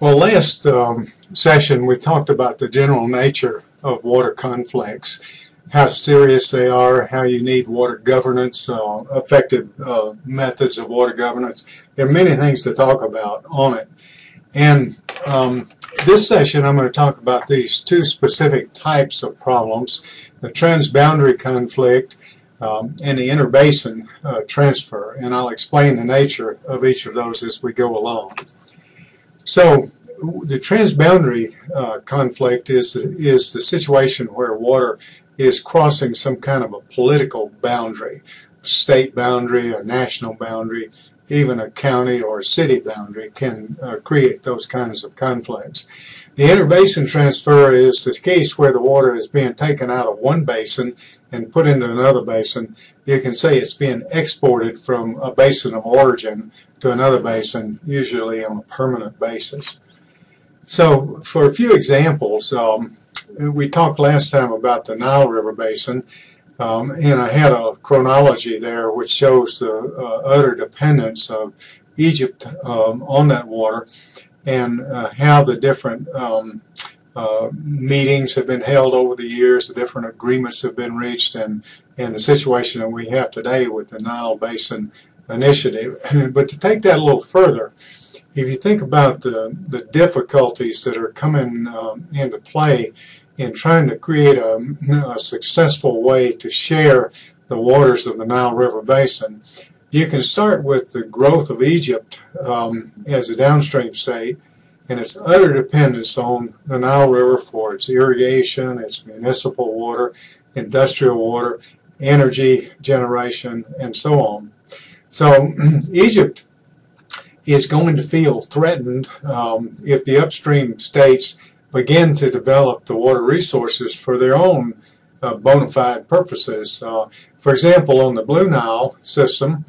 Well, last session we talked about the general nature of water conflicts, how serious they are, how you need water governance, effective methods of water governance. There are many things to talk about on it. And this session I'm going to talk about these two specific types of problems, the transboundary conflict and the interbasin transfer. And I'll explain the nature of each of those as we go along. So the transboundary conflict is the situation where water is crossing some kind of a political boundary, state boundary, a national boundary, even a county or a city boundary can create those kinds of conflicts. The interbasin transfer is the case where the water is being taken out of one basin and put into another basin. You can say it's being exported from a basin of origin to another basin, usually on a permanent basis. So for a few examples, we talked last time about the Nile River Basin, and I had a chronology there which shows the utter dependence of Egypt on that water and how the different meetings have been held over the years, the different agreements have been reached, and the situation that we have today with the Nile Basin Initiative. But to take that a little further, if you think about the difficulties that are coming into play in trying to create a successful way to share the waters of the Nile River Basin, you can start with the growth of Egypt as a downstream state and its utter dependence on the Nile River for its irrigation, its municipal water, industrial water, energy generation, and so on. So Egypt is going to feel threatened if the upstream states begin to develop the water resources for their own bona fide purposes. For example, on the Blue Nile system,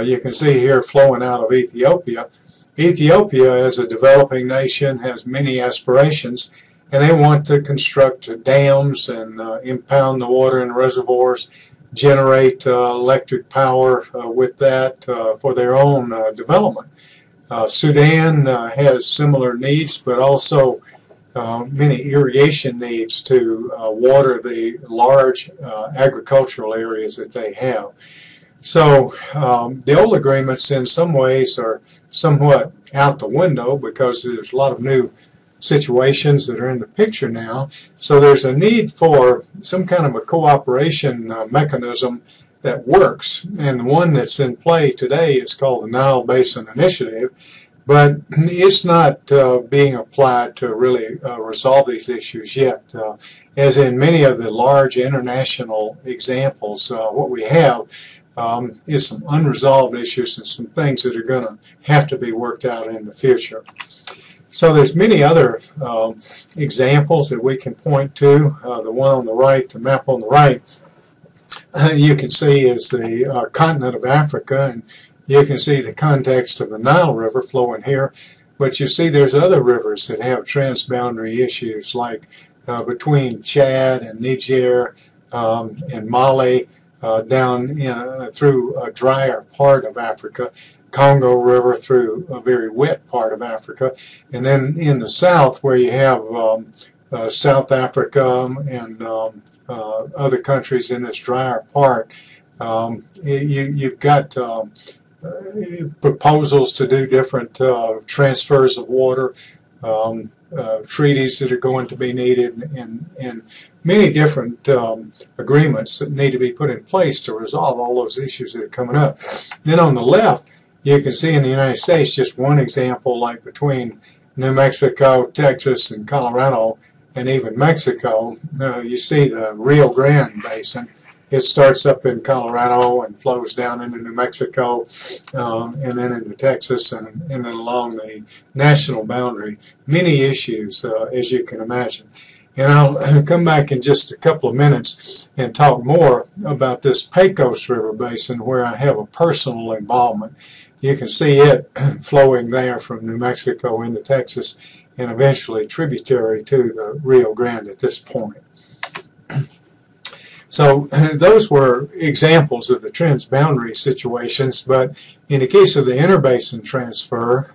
you can see here flowing out of Ethiopia. Ethiopia, as a developing nation, has many aspirations, and they want to construct dams and impound the water in reservoirs, generate electric power with that for their own development. Sudan has similar needs, but also many irrigation needs to water the large agricultural areas that they have. So the old agreements in some ways are somewhat out the window because there's a lot of new situations that are in the picture now. So there's a need for some kind of a cooperation mechanism that works, and the one that's in play today is called the Nile Basin Initiative, but it's not being applied to really resolve these issues yet. As in many of the large international examples, what we have is some unresolved issues and some things that are going to have to be worked out in the future. So there's many other examples that we can point to. The one on the right, the map on the right, you can see is the continent of Africa, and you can see the context of the Nile River flowing here, but you see there's other rivers that have transboundary issues, like between Chad and Niger and Mali, down through a drier part of Africa, Congo River through a very wet part of Africa, and then in the south where you have South Africa and other countries in this drier part, you've got proposals to do different transfers of water, treaties that are going to be needed, and many different agreements that need to be put in place to resolve all those issues that are coming up. Then on the left, you can see in the United States just one example, like between New Mexico, Texas, and Colorado, and even Mexico. You see the Rio Grande Basin. It starts up in Colorado and flows down into New Mexico and then into Texas and then along the national boundary. Many issues, as you can imagine. And I'll come back in just a couple of minutes and talk more about this Pecos River Basin where I have a personal involvement. You can see it flowing there from New Mexico into Texas and eventually tributary to the Rio Grande at this point. So those were examples of the transboundary situations, but in the case of the interbasin transfer,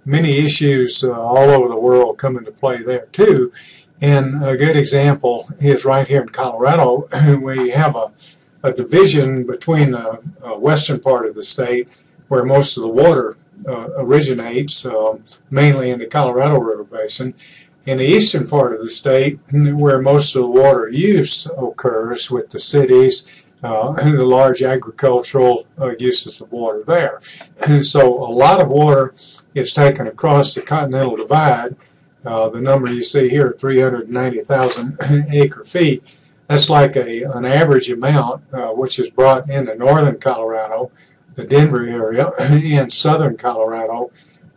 many issues all over the world come into play there too. And a good example is right here in Colorado, where you have a division between the western part of the state, where most of the water originates, mainly in the Colorado River Basin. In the eastern part of the state, where most of the water use occurs with the cities, the large agricultural uses of water there. So a lot of water is taken across the Continental Divide. The number you see here, 390,000 acre feet, that's like an average amount which is brought into northern Colorado, the Denver area, and southern Colorado,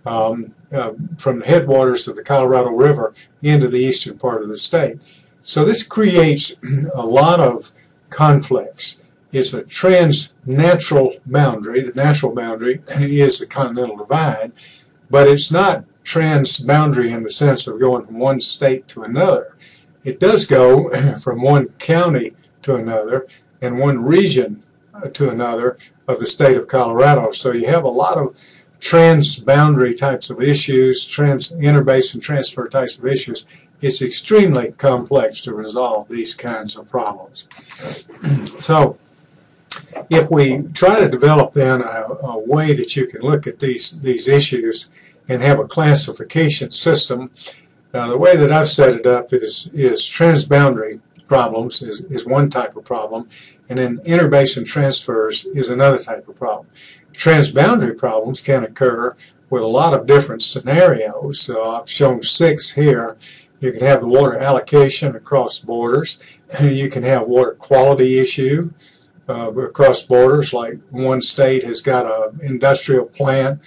from the headwaters of the Colorado River into the eastern part of the state. So this creates a lot of conflicts. It's a trans-natural boundary. The natural boundary is the Continental Divide, but it's not transboundary in the sense of going from one state to another. It does go from one county to another and one region to another of the state of Colorado. So you have a lot of transboundary types of issues, interbasin transfer types of issues. It's extremely complex to resolve these kinds of problems. So if we try to develop then a way that you can look at these issues and have a classification system, the way that I've set it up is transboundary problems is one type of problem, and then interbasin transfers is another type of problem. Transboundary problems can occur with a lot of different scenarios. I've shown 6 here. You can have the water allocation across borders. You can have water quality issue across borders, like one state has got an industrial plant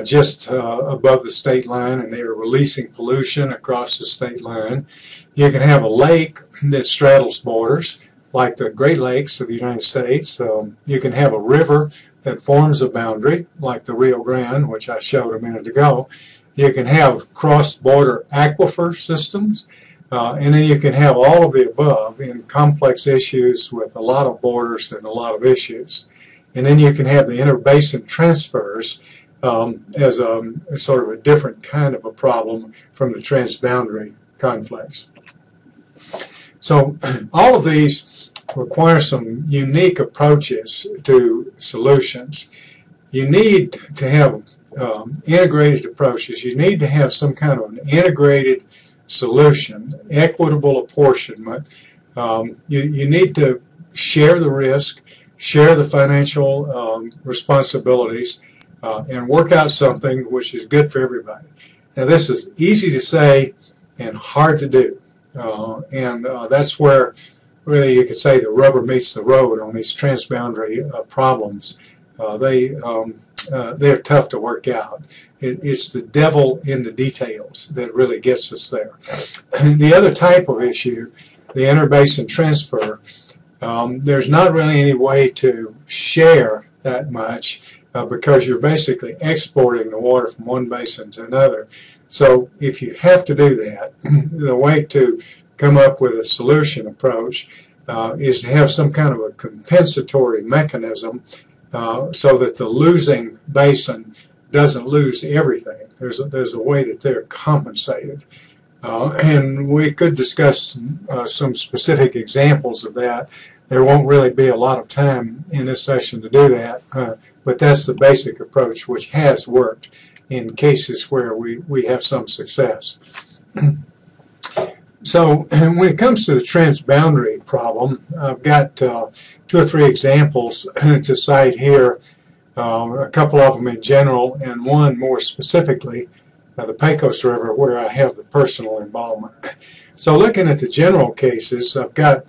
just above the state line and they're releasing pollution across the state line. You can have a lake that straddles borders, like the Great Lakes of the United States. You can have a river that forms a boundary, like the Rio Grande, which I showed a minute ago. You can have cross-border aquifer systems, and then you can have all of the above in complex issues with a lot of borders and a lot of issues. And then you can have the interbasin transfers as a sort of a different kind of a problem from the transboundary conflicts. So all of these require some unique approaches to solutions. You need to have integrated approaches. You need to have some kind of an integrated solution, equitable apportionment. You need to share the risk, share the financial responsibilities, and work out something which is good for everybody. Now this is easy to say and hard to do. That's where really you could say the rubber meets the road on these transboundary problems. They're tough to work out. It's the devil in the details that really gets us there. The other type of issue, the interbasin transfer, there's not really any way to share that much because you're basically exporting the water from one basin to another. So if you have to do that, the way to come up with a solution approach is to have some kind of a compensatory mechanism so that the losing basin doesn't lose everything. There's a way that they're compensated. And we could discuss some specific examples of that. There won't really be a lot of time in this session to do that, but that's the basic approach which has worked in cases where we have some success. So when it comes to the transboundary problem, I've got 2 or 3 examples to cite here, a couple of them in general and one more specifically, the Pecos River, where I have the personal involvement. So looking at the general cases, I've got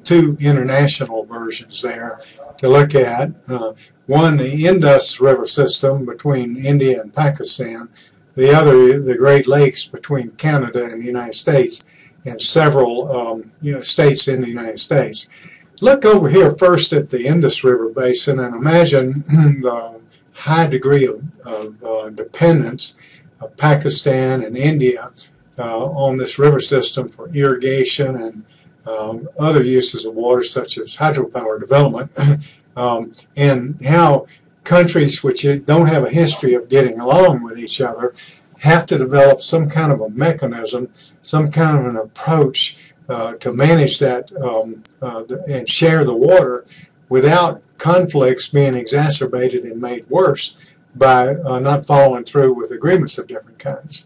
2 international versions there to look at. One, the Indus River system between India and Pakistan. The other, the Great Lakes between Canada and the United States, and several states in the United States. Look over here first at the Indus River Basin and imagine the high degree of dependence of Pakistan and India on this river system for irrigation and other uses of water such as hydropower development, and how countries which don't have a history of getting along with each other have to develop some kind of a mechanism, some kind of an approach to manage that and share the water without conflicts being exacerbated and made worse by not following through with agreements of different kinds.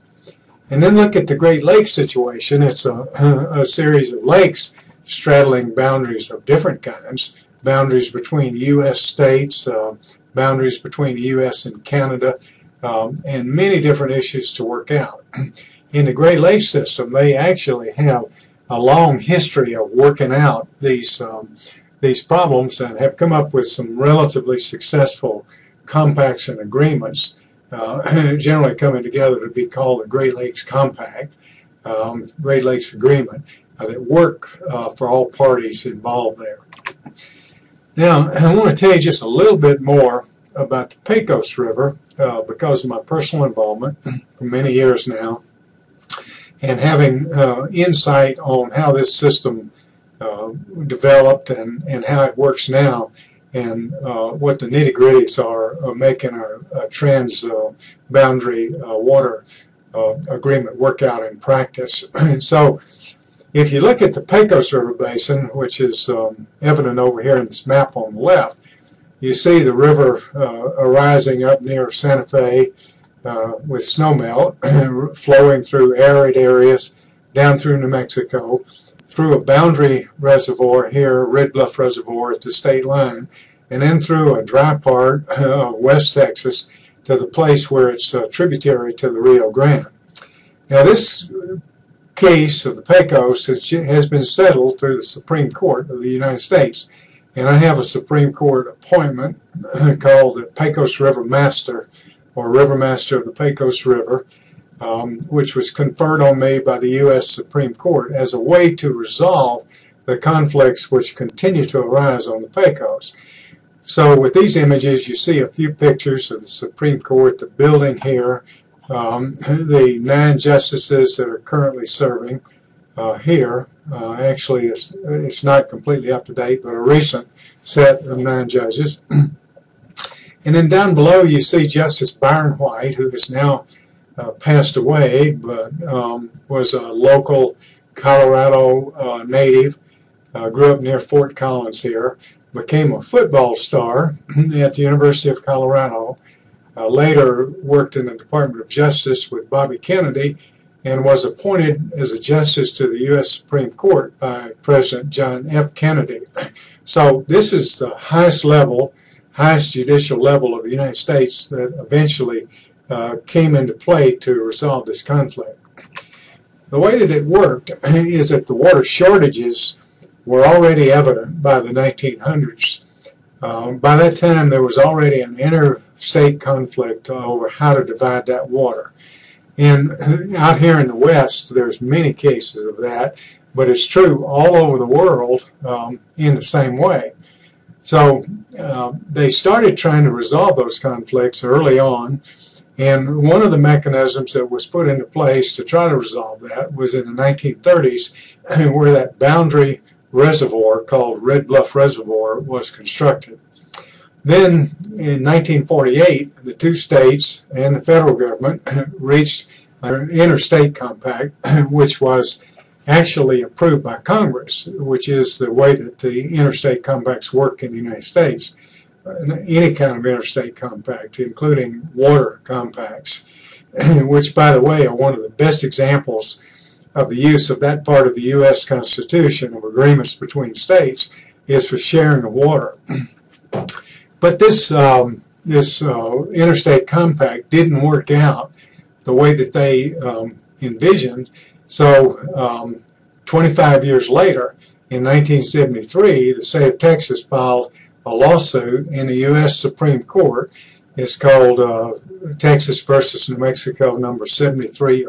And then look at the Great Lakes situation. It's a series of lakes straddling boundaries of different kinds, boundaries between U.S. states, boundaries between the U.S. and Canada, and many different issues to work out. In the Great Lakes system, they actually have a long history of working out these problems and have come up with some relatively successful compacts and agreements, generally coming together to be called the Great Lakes Compact, Great Lakes Agreement, that work for all parties involved there. Now, I want to tell you just a little bit more about the Pecos River because of my personal involvement for many years now, and having insight on how this system developed and how it works now, and what the nitty-gritties are of making a transboundary water agreement work out in practice. So if you look at the Pecos River Basin, which is evident over here in this map on the left, you see the river arising up near Santa Fe with snowmelt flowing through arid areas down through New Mexico, through a boundary reservoir here, Red Bluff Reservoir at the state line, and then through a dry part of West Texas to the place where it's tributary to the Rio Grande. Now this case of the Pecos has been settled through the Supreme Court of the United States, and I have a Supreme Court appointment called the Pecos River Master, or River Master of the Pecos River, which was conferred on me by the U.S. Supreme Court as a way to resolve the conflicts which continue to arise on the Pecos. So with these images, you see a few pictures of the Supreme Court, the building here, the 9 justices that are currently serving here. Actually, it's not completely up to date, but a recent set of 9 judges. And then down below you see Justice Byron White, who is now passed away, but was a local Colorado native, grew up near Fort Collins here, became a football star at the University of Colorado, later worked in the Department of Justice with Bobby Kennedy, and was appointed as a justice to the U.S. Supreme Court by President John F. Kennedy. So this is the highest level, highest judicial level of the United States that eventually came into play to resolve this conflict. The way that it worked is that the water shortages were already evident by the 1900s. By that time, there was already an interstate conflict over how to divide that water. And out here in the West, there's many cases of that, but it's true all over the world in the same way. So they started trying to resolve those conflicts early on, and one of the mechanisms that was put into place to try to resolve that was in the 1930s, where that boundary reservoir called Red Bluff Reservoir was constructed. Then in 1948, the 2 states and the federal government reached an interstate compact, which was actually approved by Congress, which is the way that the interstate compacts work in the United States. Any kind of interstate compact, including water compacts, which, by the way, are one of the best examples of the use of that part of the U.S. Constitution of agreements between states, is for sharing the water. But this interstate compact didn't work out the way that they envisioned. So 25 years later, in 1973, the state of Texas filed a lawsuit in the U.S. Supreme Court. It's called Texas versus New Mexico number 73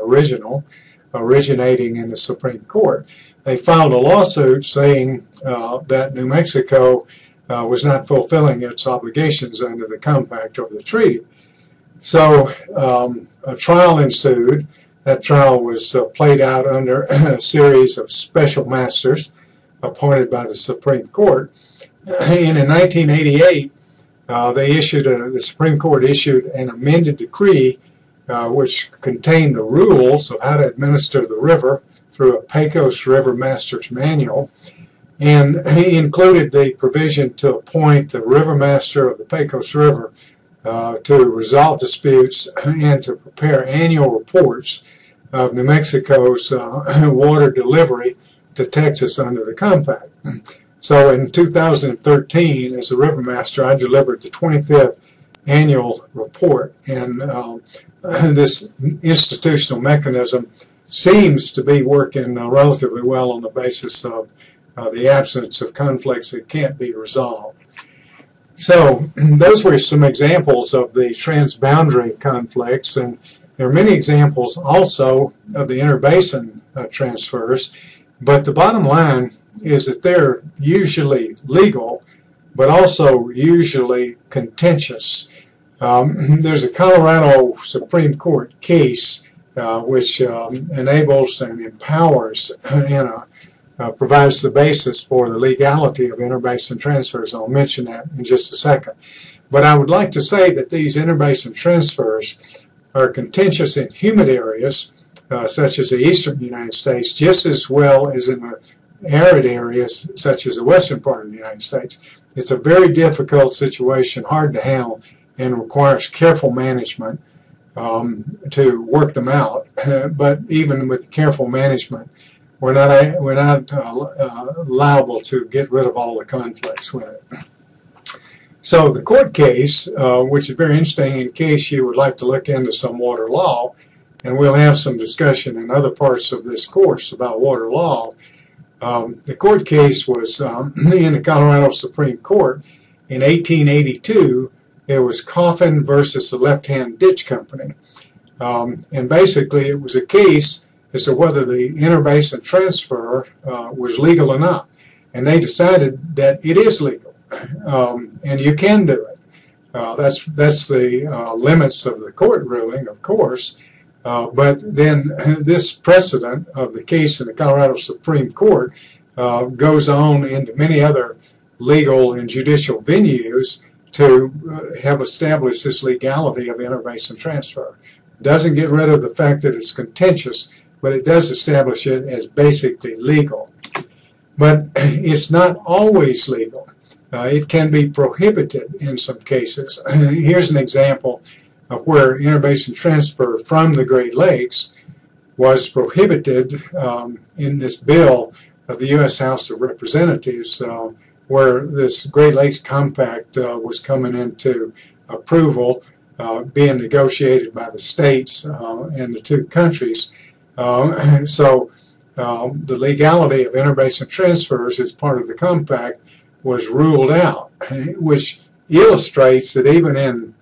originating in the Supreme Court. They filed a lawsuit saying that New Mexico was not fulfilling its obligations under the compact or the treaty. So a trial ensued. That trial was played out under a series of special masters appointed by the Supreme Court. And in 1988, the Supreme Court issued an amended decree which contained the rules of how to administer the river through a Pecos River Master's Manual, and he included the provision to appoint the river master of the Pecos River to resolve disputes and to prepare annual reports of New Mexico's water delivery to Texas under the compact. So in 2013, as a river master, I delivered the 25th annual report, and this institutional mechanism seems to be working relatively well on the basis of the absence of conflicts that can't be resolved. So those were some examples of the transboundary conflicts, and there are many examples also of the interbasin transfers, but the bottom line is that they're usually legal, but also usually contentious. There's a Colorado Supreme Court case which enables and empowers and provides the basis for the legality of interbasin transfers. I'll mention that in just a second. But I would like to say that these interbasin transfers are contentious in humid areas, such as the eastern United States, just as well as in the arid areas, such as the western part of the United States. It's a very difficult situation, hard to handle, and requires careful management to work them out. But even with careful management, we're not liable to get rid of all the conflicts with it. So the court case, which is very interesting in case you would like to look into some water law, and we'll have some discussion in other parts of this course about water law. The court case was in the Colorado Supreme Court in 1882. It was Coffin versus the Left Hand Ditch Company. And basically it was a case as to whether the interbasin transfer was legal or not. And they decided that it is legal, and you can do it. That's the limits of the court ruling, of course. But then this precedent of the case in the Colorado Supreme Court goes on into many other legal and judicial venues to have established this legality of interbasin transfer. It doesn't get rid of the fact that it's contentious, but it does establish it as basically legal. But it's not always legal. It can be prohibited in some cases. Here's an example of where interbasin transfer from the Great Lakes was prohibited in this bill of the U.S. House of Representatives, where this Great Lakes Compact was coming into approval, being negotiated by the states and the two countries. So the legality of interbasin transfers as part of the compact was ruled out, which illustrates that even in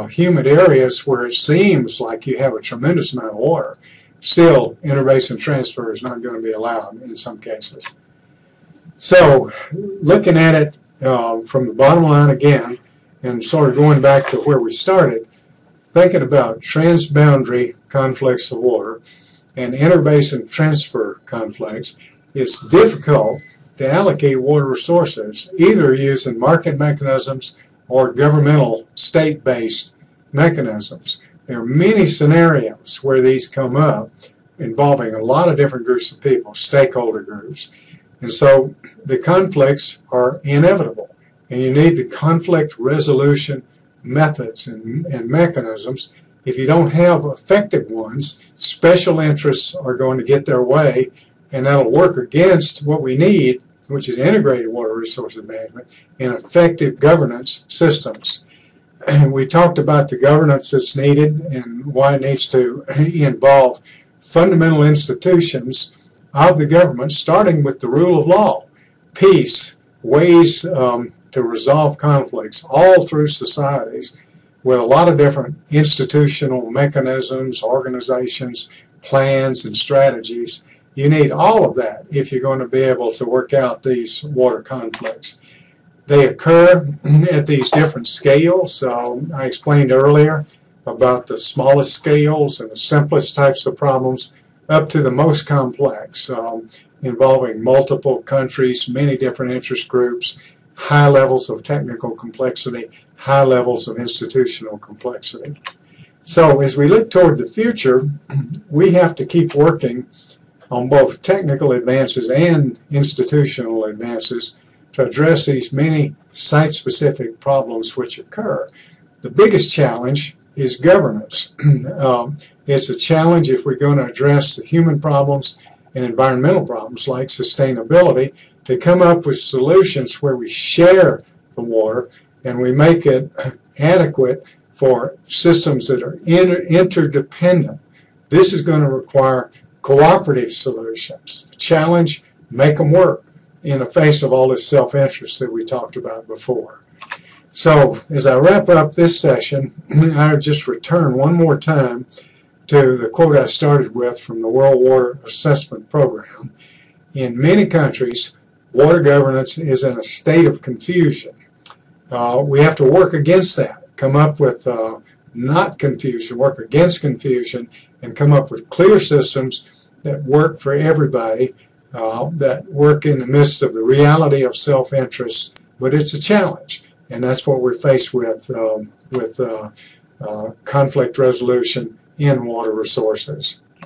humid areas where it seems like you have a tremendous amount of water, still interbasin transfer is not going to be allowed in some cases. So looking at it from the bottom line again, and sort of going back to where we started, thinking about transboundary conflicts of water and interbasin transfer conflicts, it's difficult to allocate water resources either using market mechanisms or governmental state-based mechanisms. There are many scenarios where these come up involving a lot of different groups of people, stakeholder groups. And so the conflicts are inevitable, and you need the conflict resolution methods and mechanisms. If you don't have effective ones, special interests are going to get their way, and that'll work against what we need, which is integrated water resources management and effective governance systems. We talked about the governance that's needed and why it needs to involve fundamental institutions of the government, starting with the rule of law, peace, ways to resolve conflicts all through societies with a lot of different institutional mechanisms, organizations, plans, and strategies. You need all of that if you're going to be able to work out these water conflicts. They occur at these different scales. I explained earlier about the smallest scales and the simplest types of problems up to the most complex, involving multiple countries, many different interest groups, high levels of technical complexity, high levels of institutional complexity. So as we look toward the future, we have to keep working on both technical advances and institutional advances to address these many site-specific problems which occur. The biggest challenge is governance. It's a challenge if we're going to address the human problems and environmental problems like sustainability, to come up with solutions where we share the water and we make it adequate for systems that are interdependent. This is going to require cooperative solutions. The challenge, make them work in the face of all this self-interest that we talked about before. So as I wrap up this session, I would just return one more time to the quote I started with from the World Water Assessment Program. In many countries, water governance is in a state of confusion. We have to work against that, come up with not confusion, work against confusion, and come up with clear systems that work for everybody, that work in the midst of the reality of self-interest. But it's a challenge, and that's what we're faced with conflict resolution in water resources.